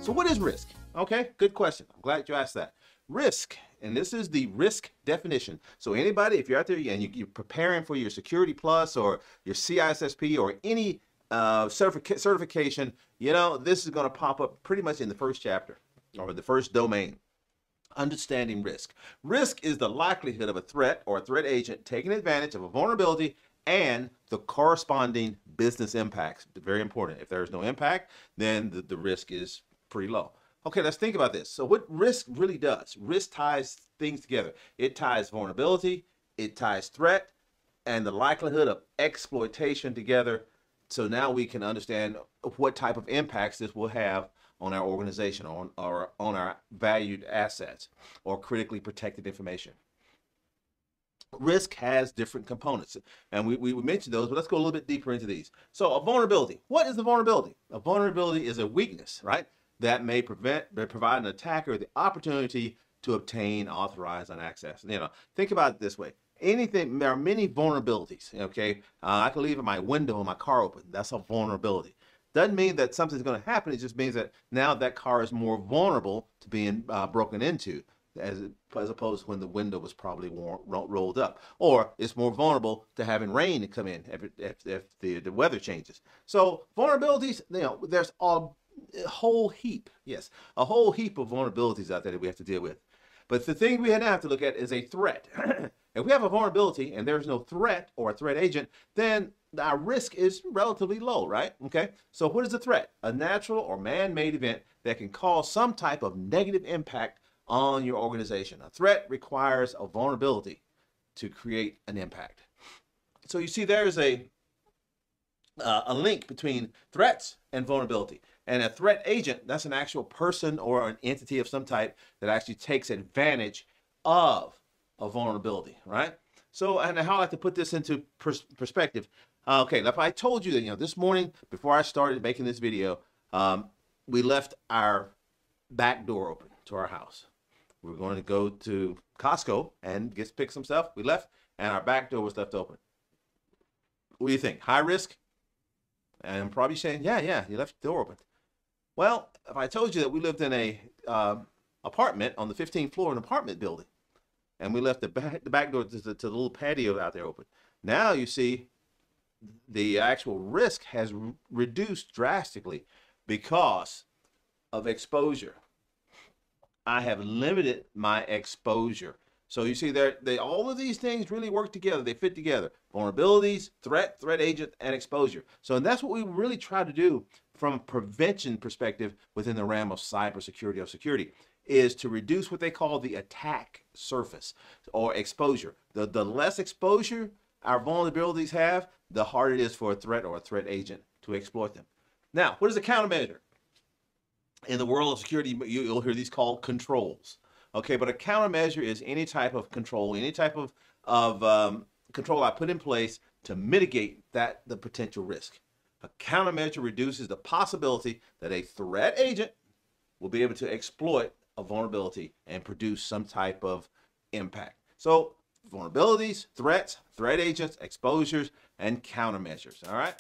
So what is risk? Okay, good question. I'm glad you asked that. Risk, and this is the risk definition. So anybody, if you're out there and you're preparing for your Security Plus or your CISSP or any certification, you know, this is going to pop up pretty much in the first chapter or the first domain. Understanding risk. Risk is the likelihood of a threat or a threat agent taking advantage of a vulnerability and the corresponding business impacts. Very important. If there's no impact, then the risk is pretty low. Okay, let's think about this. So what risk really does, risk ties things together. It ties vulnerability, it ties threat, and the likelihood of exploitation together. So now we can understand what type of impacts this will have on our organization, on our valued assets or critically protected information. Risk has different components, and we mentioned those, but let's go a little bit deeper into these. So a vulnerability. What is a vulnerability? A vulnerability is a weakness, right, that may provide an attacker the opportunity to obtain authorized access. You know, think about it this way. There are many vulnerabilities, okay? I can leave my window in my car open. That's a vulnerability. Doesn't mean that something's going to happen. It just means that now that car is more vulnerable to being broken into, as opposed to when the window was probably rolled up, or it's more vulnerable to having rain to come in if the weather changes. So vulnerabilities, you know, there's a whole heap, yes, a whole heap of vulnerabilities out there that we have to deal with. But the thing we now have to look at is a threat. If we have a vulnerability and there's no threat or a threat agent, then our risk is relatively low, right? Okay, so what is a threat? A natural or man-made event that can cause some type of negative impact on your organization. A threat requires a vulnerability to create an impact. So you see there's a link between threats and vulnerability. And a threat agent, that's an actual person or an entity of some type that actually takes advantage of a vulnerability, right? So, and how I like to put this into perspective. Okay, if I told you that, you know, this morning before I started making this video, we left our back door open to our house. We were going to go to Costco and pick some stuff. We left, and our back door was left open. What do you think? High risk? And I'm probably saying, yeah, you left the door open. Well, if I told you that we lived in a apartment on the 15th floor of an apartment building, and we left the back door to the little patio out there open, now you see the actual risk has reduced drastically because of exposure. I have limited my exposure. So you see there, all of these things really work together. They fit together. Vulnerabilities, threat agent, and exposure. So that's what we really try to do from a prevention perspective within the realm of cybersecurity or security, is to reduce what they call the attack surface or exposure. The less exposure our vulnerabilities have, the harder it is for a threat or a threat agent to exploit them. Now, what is a countermeasure? In the world of security, you'll hear these called controls. Okay, but a countermeasure is any type of control, any type of control I put in place to mitigate the potential risk. A countermeasure reduces the possibility that a threat agent will be able to exploit a vulnerability and produce some type of impact. So vulnerabilities, threats, threat agents, exposures, and countermeasures. All right.